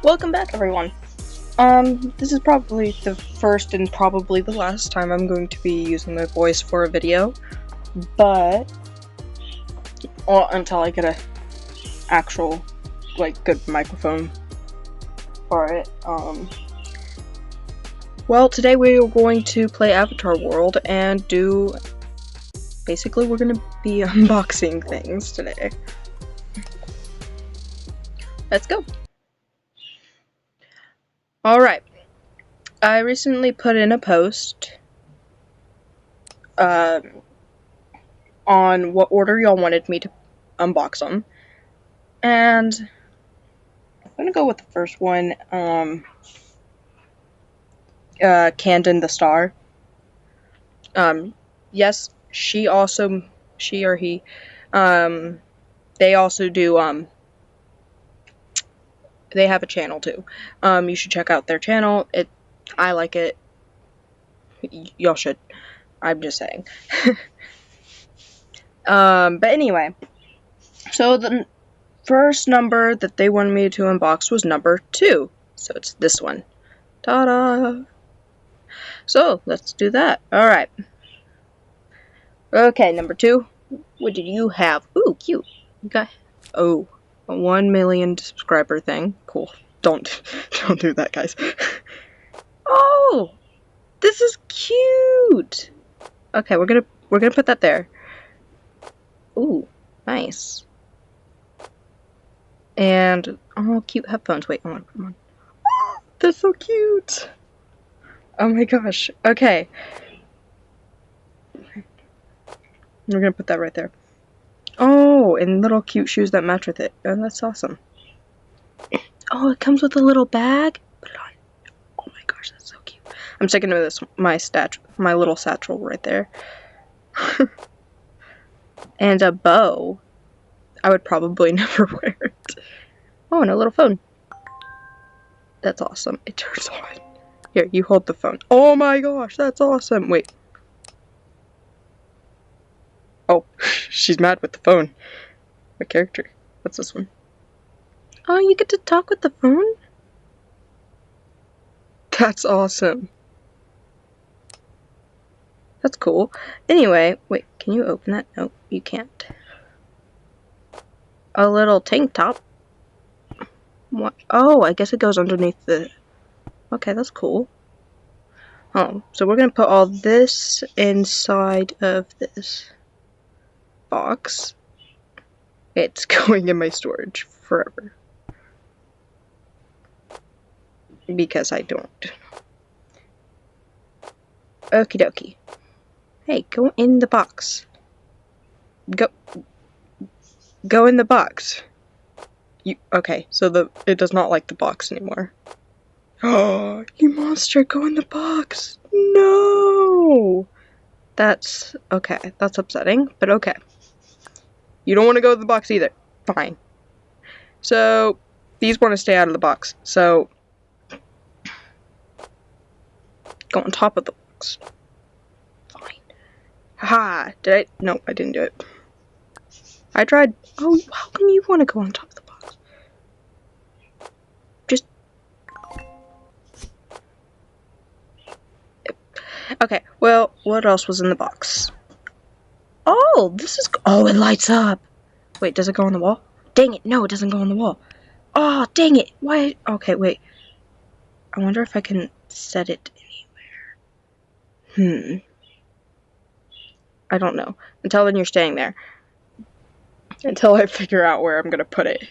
Welcome back, everyone. This is probably the first and probably the last time I'm going to be using my voice for a video, but until I get a actual, good microphone for it. Well, today we are going to play Avatar World and basically we're going to be unboxing things today. Let's go. Alright, I recently put in a post on what order y'all wanted me to unbox them, and I'm gonna go with the first one, Candon the Star. Yes, she or he, they also do, they have a channel too. You should check out their channel. I like it. Y'all should. I'm just saying. But anyway, so the first number that they wanted me to unbox was number 2. So it's this one. Ta-da! So, let's do that. Alright. Okay, number 2. What did you have? Ooh, cute. You got... Oh, a 1 million subscriber thing. Cool. Don't do that, guys. Oh! This is cute! Okay, we're gonna put that there. Ooh, nice. And, oh, cute headphones. Wait, I want to put them on. Oh, they're so cute! Oh my gosh. Okay. We're gonna put that right there. Oh, and little cute shoes that match with it. Oh, that's awesome. Oh, it comes with a little bag. Put it on. Oh my gosh, that's so cute. I'm sticking to this, my little satchel right there. And a bow. I would probably never wear it. Oh, and a little phone. That's awesome. It turns on. Here, you hold the phone. Oh my gosh, that's awesome. Wait. Oh, she's mad with the phone. My character. What's this one? Oh, you get to talk with the phone? That's awesome. That's cool. Anyway, wait, can you open that? Nope, you can't. A little tank top. What? Oh, I guess it goes underneath the... Okay, that's cool. Oh, so we're gonna put all this inside of this box. It's going in my storage forever. Because I don't. Okie dokie. Hey, go in the box. Go in the box. Okay, so it does not like the box anymore. Oh, you monster, go in the box. No! That's okay. That's upsetting, but okay. You don't want to go in the box either. Fine. So, these want to stay out of the box. So, go on top of the box. Fine. Haha. Did I? No, I didn't do it. I tried. Oh, how come you want to go on top of the box? Just... Okay, well, what else was in the box? Oh, this is... Oh, it lights up. Wait, does it go on the wall? Dang it, no, it doesn't go on the wall. Oh, dang it. Why? Okay, wait. I wonder if I can set it anywhere. I don't know. Until then, you're staying there. Until I figure out where I'm gonna put it.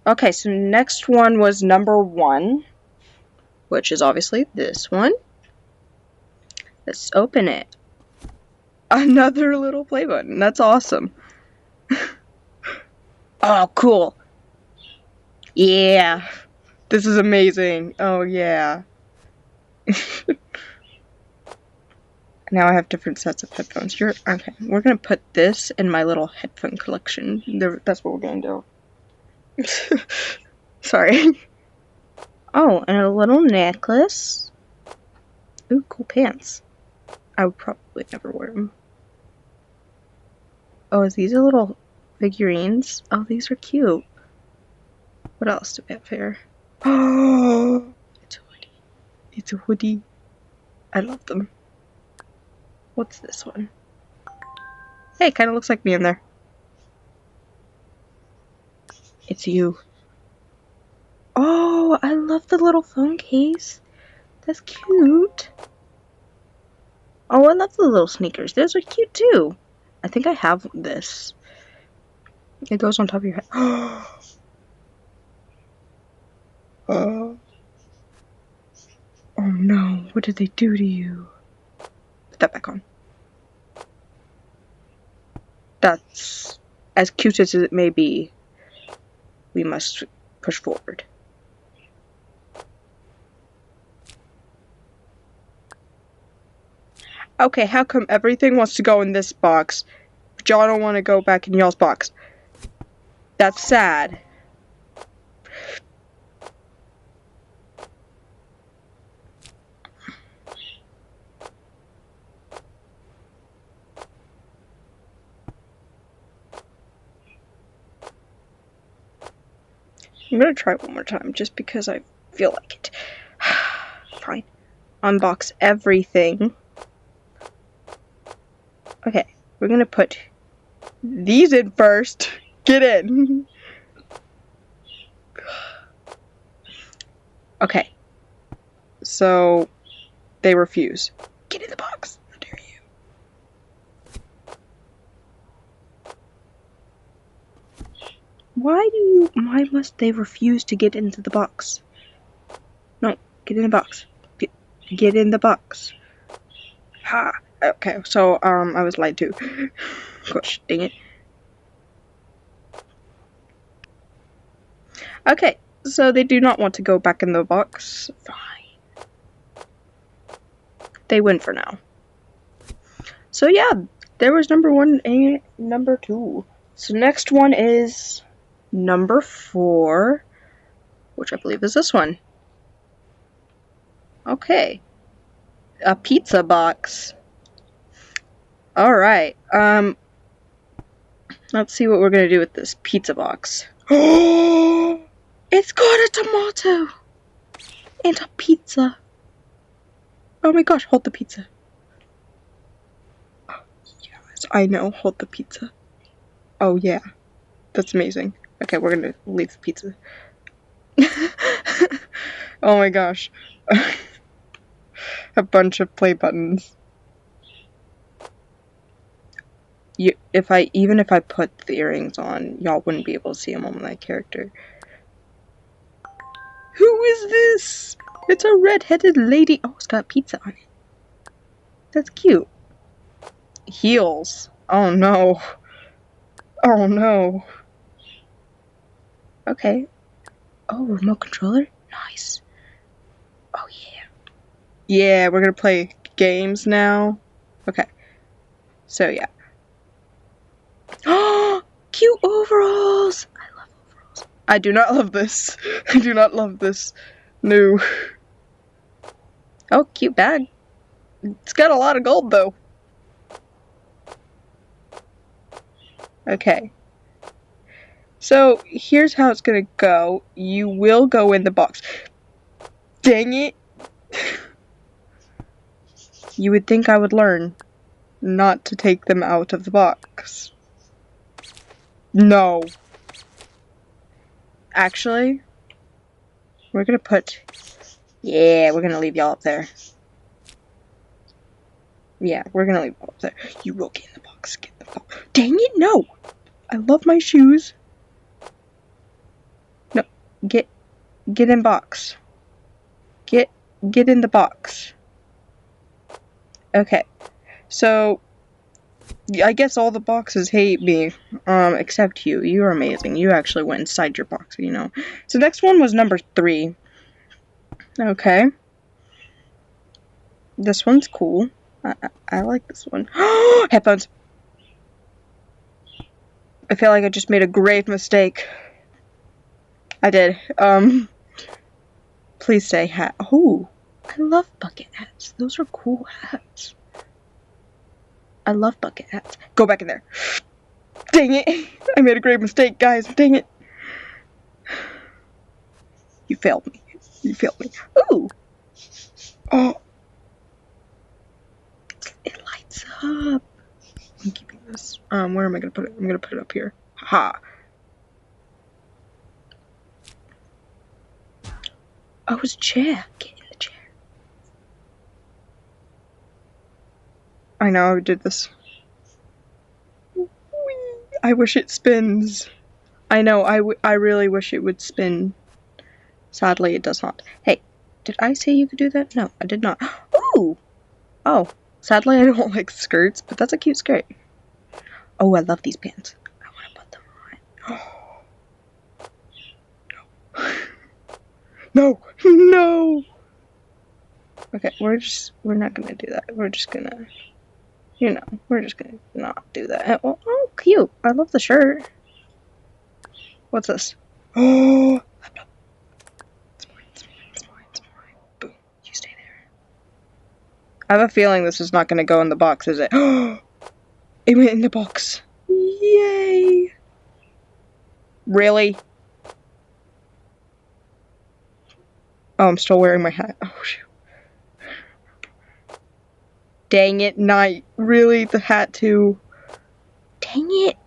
Okay, so next one was number 1, which is obviously this one. Let's open it. Another little play button. That's awesome. Oh, cool. Yeah. This is amazing. Oh, yeah. Now I have different sets of headphones. Okay, we're gonna put this in my little headphone collection. That's what we're gonna do. Sorry. Oh, and a little necklace. Ooh, cool pants. I would probably never wear them. Oh, is these are little figurines? Oh, these are cute. What else do we have here? Oh, it's a hoodie. It's a hoodie. I love them. What's this one? Hey, kind of looks like me in there. It's you. Oh, I love the little phone case. That's cute. Oh, I love the little sneakers. Those are cute too. I think I have this. It goes on top of your head. Oh no, what did they do to you? Put that back on. That's as cute as it may be. We must push forward. Okay, how come everything wants to go in this box, but y'all don't want to go back in y'all's box? That's sad. I'm gonna try one more time, just because I feel like it. Fine. Unbox everything. Okay, we're gonna put these in first. Get in. Okay. So, they refuse. Get in the box. How dare you? Why must they refuse to get into the box? No, get in the box. Get in the box. Ha! Okay, so, I was lied to. Gosh, dang it. Okay, so they do not want to go back in the box. Fine. They win for now. So yeah, there was number 1 and number 2. So next one is number 4, which I believe is this one. Okay. A pizza box. Alright, let's see what we're gonna do with this pizza box. Oh! It's got a tomato! And a pizza. Oh my gosh, hold the pizza. Oh, yes, I know, hold the pizza. Oh yeah, that's amazing. Okay, we're gonna leave the pizza. Oh my gosh. A bunch of play buttons. Even if I put the earrings on, y'all wouldn't be able to see them on my character. Who is this? It's a red-headed lady. Oh, it's got pizza on it. That's cute. Heels. Oh no. Oh no. Okay. Oh, remote controller? Nice. Oh yeah. Yeah, we're gonna play games now. Okay. So yeah. Oh, cute overalls! I love overalls. I do not love this. I do not love this. No. Oh, cute bag. It's got a lot of gold though. Okay. So here's how it's gonna go. You will go in the box. Dang it! You would think I would learn not to take them out of the box. No. Actually, we're gonna put... Yeah, we're gonna leave y'all up there. Yeah, we're gonna leave y'all up there. You will get in the box. Get in the box. Dang it, no! I love my shoes. No, get in box. Get in the box. Okay, so I guess all the boxes hate me, except you. You're amazing. You actually went inside your box, you know. So next one was number 3. Okay. This one's cool. I like this one. Headphones. I feel like I just made a grave mistake. I did. Please say hat. Oh, I love bucket hats. Those are cool hats. I love bucket hats. Go back in there. Dang it. I made a grave mistake, guys. Dang it. You failed me. You failed me. Ooh! Oh! It lights up! I'm keeping this. Where am I gonna put it? I'm gonna put it up here. Haha! Oh, it's a chair. Get in the chair. I know I did this. Whee! I wish it spins. I know, I really wish it would spin. Sadly, it does not. Hey, did I say you could do that? No, I did not. Ooh! Oh, sadly I don't like skirts, but that's a cute skirt. Oh, I love these pants. I want to put them on. No! No! Okay, we're not gonna do that. We're just gonna, we're just gonna not do that. Oh, cute. I love the shirt. What's this? Oh! Laptop. It's mine, it's mine, it's mine, it's mine. Boom. You stay there. I have a feeling this is not gonna go in the box, is it? Oh! It went in the box. Yay! Really? Oh, I'm still wearing my hat. Oh, shoot. Dang it, night. Really? The hat too? Dang it.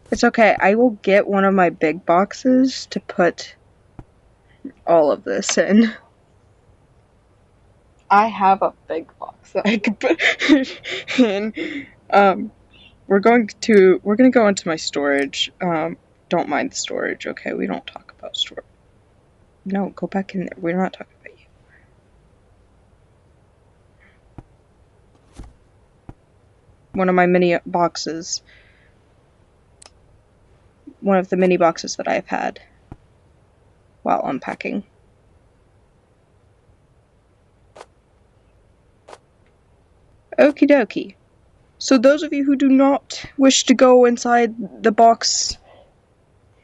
It's okay. I will get one of my big boxes to put all of this in. I have a big box that I could put in. We're gonna go into my storage. Don't mind the storage, okay? We don't talk about storage. No, go back in there. We're not talking about you. One of my mini boxes. One of the mini boxes that I've had while unpacking. Okie dokie. So those of you who do not wish to go inside the box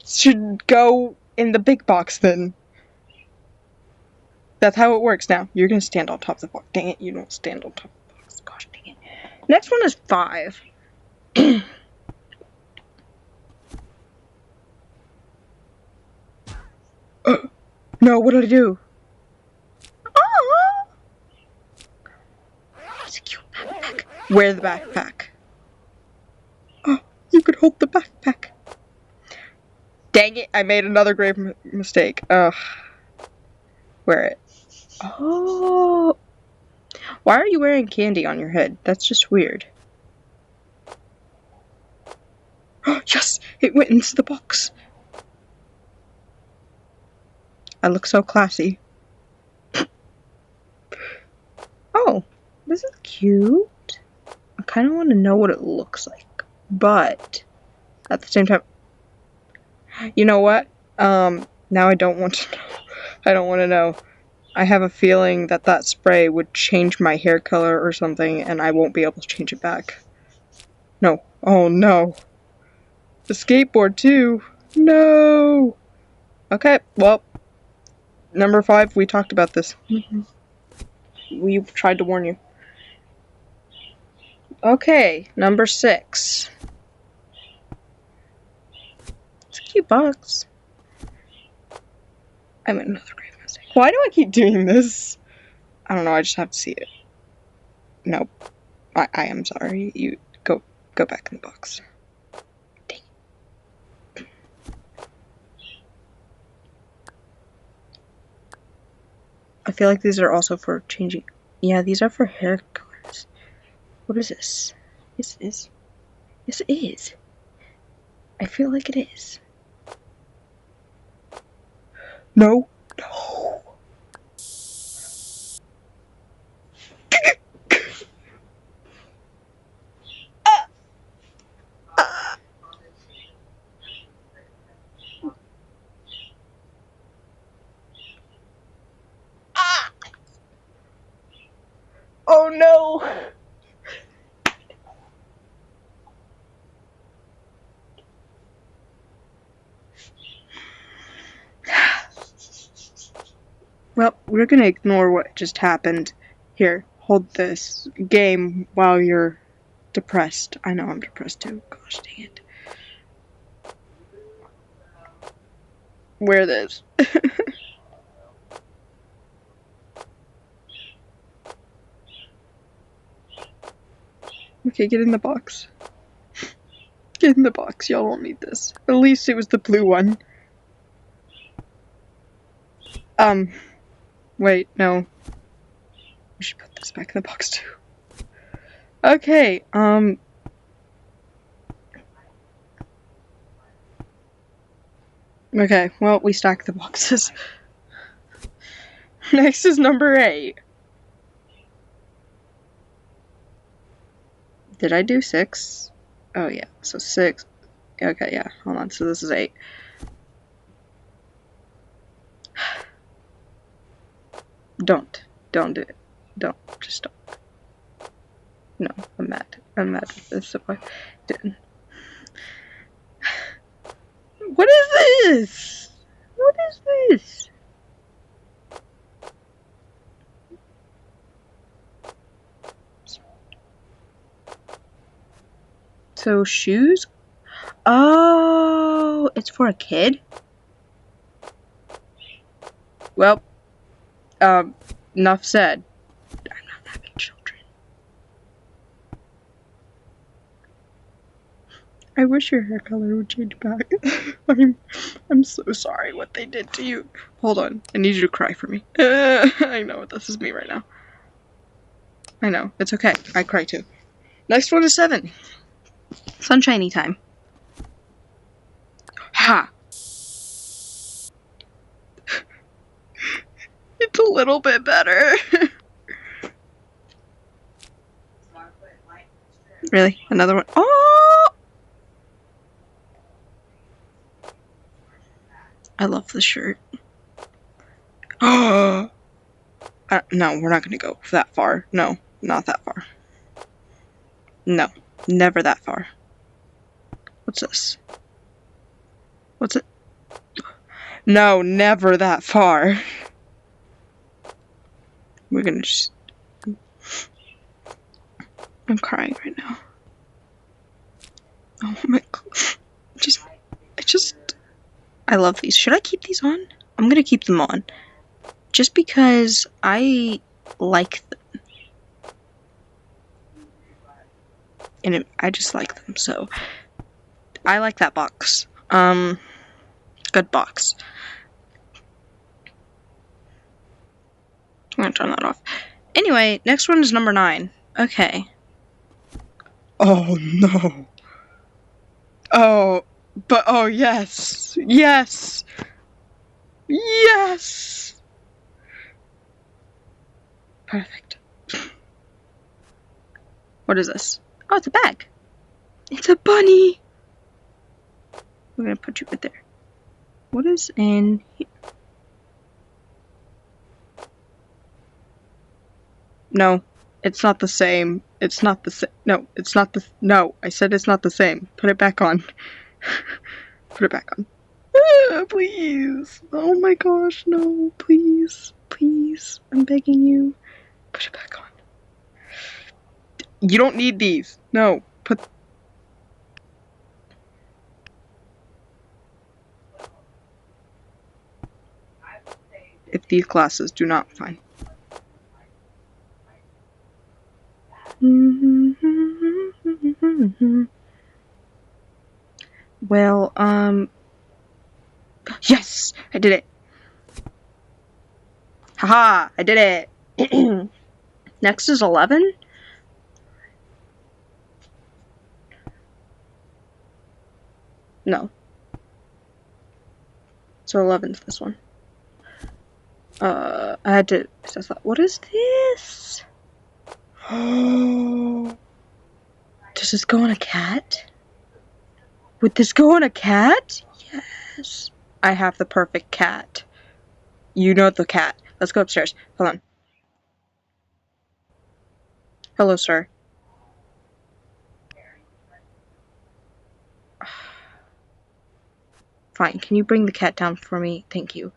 should go in the big box then. That's how it works now. You're gonna stand on top of the box. Dang it, you don't stand on top of the box. Gosh dang it. Next one is 5. No, what did I do? Aww! It's a cute backpack. Wear the backpack. Oh, you could hold the backpack. Dang it, I made another grave mistake. Ugh. Wear it. Oh. Why are you wearing candy on your head? That's just weird. Oh, yes! It went into the box. I look so classy. Oh, this is cute. I kind of want to know what it looks like. But, at the same time... You know what? Now I don't want to know. I don't want to know. I have a feeling that that spray would change my hair color or something, and I won't be able to change it back. No. Oh, no. The skateboard, too. No! Okay, well, number 5, we talked about this. We tried to warn you. Okay, number 6. It's a cute box. I made another grave mistake. Why do I keep doing this? I don't know, I just have to see it. Nope. I am sorry. You go back in the box. Dang. I feel like these are also for changing. Yeah, these are for hair colors. What is this? Yes, it is. Yes, it is. I feel like it is. No. No. Oh no! Well, we're gonna ignore what just happened. Here, hold this game while you're depressed. I know I'm depressed too. Gosh dang it. Wear this. Okay, get in the box. Get in the box. Y'all won't need this. At least it was the blue one. Wait, no. We should put this back in the box too. Okay, okay, well, we stacked the boxes. Next is number 8. Did I do 6? Oh, yeah, so 6. Okay, yeah, hold on, so this is 8. Don't do it. Just don't. No, I'm mad with this, so I didn't. What is this? What is this? So, shoes? Oh, it's for a kid? Well, enough said. I'm not having children. I wish your hair color would change back. I'm so sorry what they did to you. Hold on, I need you to cry for me. I know, this is me right now. I know, it's okay. I cry too. Next one is 7. Sunshiny time. Ha! It's a little bit better. Really? Another one? Oh! I love this shirt. Oh! No, we're not gonna go that far. No, not that far. No, never that far. What's this? What's it? No, never that far. We're gonna just... I'm crying right now. Oh my god. I love these. Should I keep these on? I'm gonna keep them on. Just because I like them. And I just like them, so... I like that box. Good box. I'm gonna turn that off. Anyway, next one is number 9. Okay. Oh no. Oh, but oh yes. Yes. Yes. Perfect. What is this? Oh, it's a bag. It's a bunny. We're gonna put you right there. What is in here? No, it's not the same. It's not the same. No, it's not the. No, I said it's not the same. Put it back on. Put it back on. Please. Oh my gosh, no. Please. Please. I'm begging you. Put it back on. You don't need these. No. Put. If these glasses do not, fine. Well, yes! I did it! Haha! I did it! Next is 11? No. So 11's this one. I had to... What is this? Oh... Does this go on a cat? Would this go on a cat? Yes. I have the perfect cat. You know the cat. Let's go upstairs. Hold on. Hello, sir. Fine. Can you bring the cat down for me? Thank you.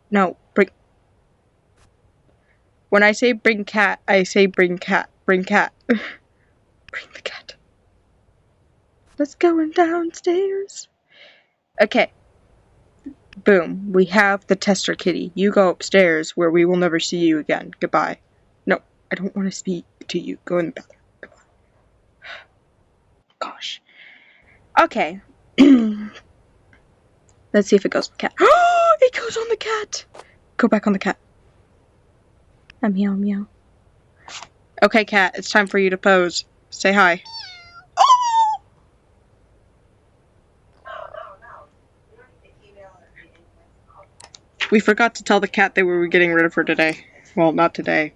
No, bring... When I say bring cat, I say bring cat. Bring cat. Bring the cat. Let's go downstairs. Okay. Boom. We have the tester kitty. You go upstairs where we will never see you again. Goodbye. No, I don't want to speak to you. Go in the bathroom. Goodbye. Gosh. Okay. Let's see if it goes on the cat. Oh, it goes on the cat. Go back on the cat. A meow meow. Okay, cat, it's time for you to pose. Say hi. Oh! We forgot to tell the cat that we were getting rid of her today. Well, not today.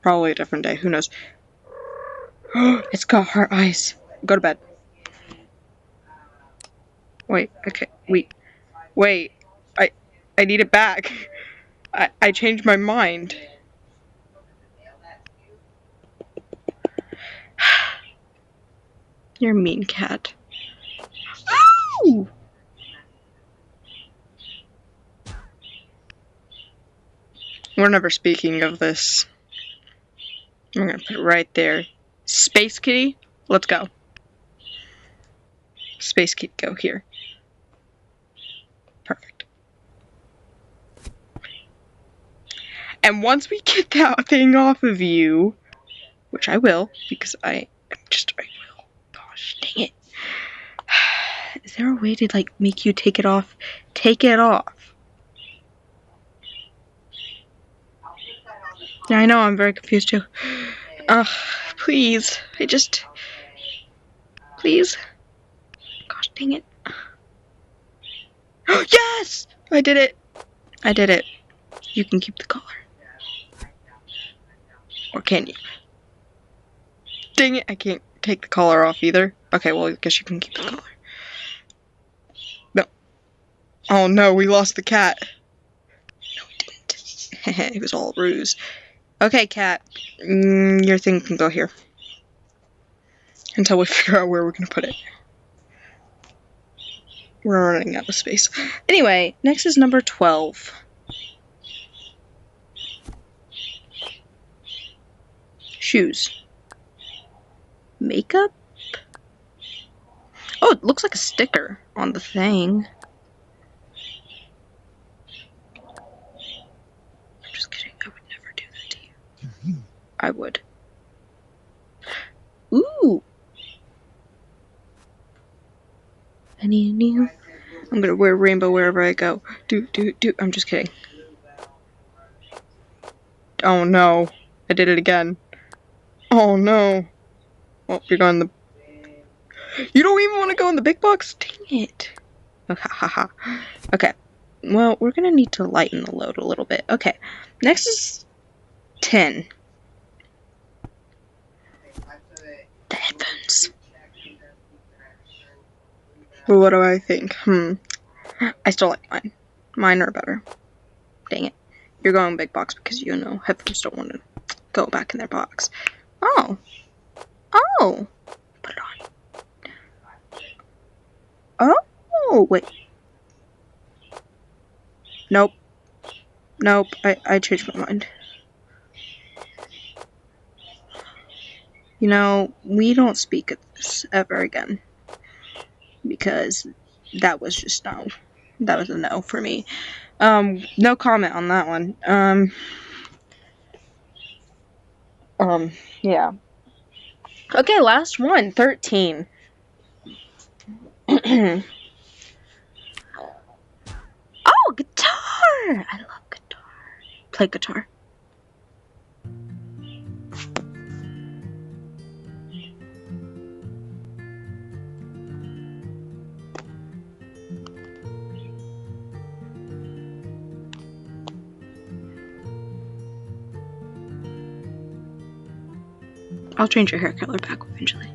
Probably a different day. Who knows? It's got heart eyes. Go to bed. Wait, okay, wait. I need it back. I changed my mind. You're a mean cat. Ow! We're never speaking of this. I'm gonna put it right there. Space kitty, let's go. Space kitty, go here. Perfect. And once we get that thing off of you, which I will, because I will. Gosh, dang it. Is there a way to, like, make you take it off? Take it off. Yeah, I know, I'm very confused too. Please. Please. Gosh, dang it. Yes! I did it. I did it. You can keep the collar. Or can you? Dang it, I can't take the collar off either. Okay, well, I guess you can keep the collar. No. Oh no, we lost the cat. No, we didn't. It was all a ruse. Okay, cat. Your thing can go here. Until we figure out where we're gonna put it. We're running out of space. Anyway, next is number 12. Shoes. Makeup? Oh, it looks like a sticker on the thing. I'm just kidding. I would never do that to you. I would. Ooh. Any new? I'm gonna wear rainbow wherever I go. I'm just kidding. Oh no. I did it again. Oh no. Well, you're going the... You don't even want to go in the big box? Dang it. Oh, ha ha ha. Okay. Well, we're gonna need to lighten the load a little bit. Okay. Next is 10. The headphones. Well, what do I think? I still like mine. Mine are better. Dang it. You're going big box because you know headphones don't want to go back in their box. Oh. Oh. Put it on. Oh, wait. Nope. Nope. I changed my mind. You know, we don't speak of this ever again. Because that was just no. That was a no for me. No comment on that one. Yeah. Okay, last one, 13. Oh, guitar! I love guitar. Play guitar. I'll change your hair color back eventually.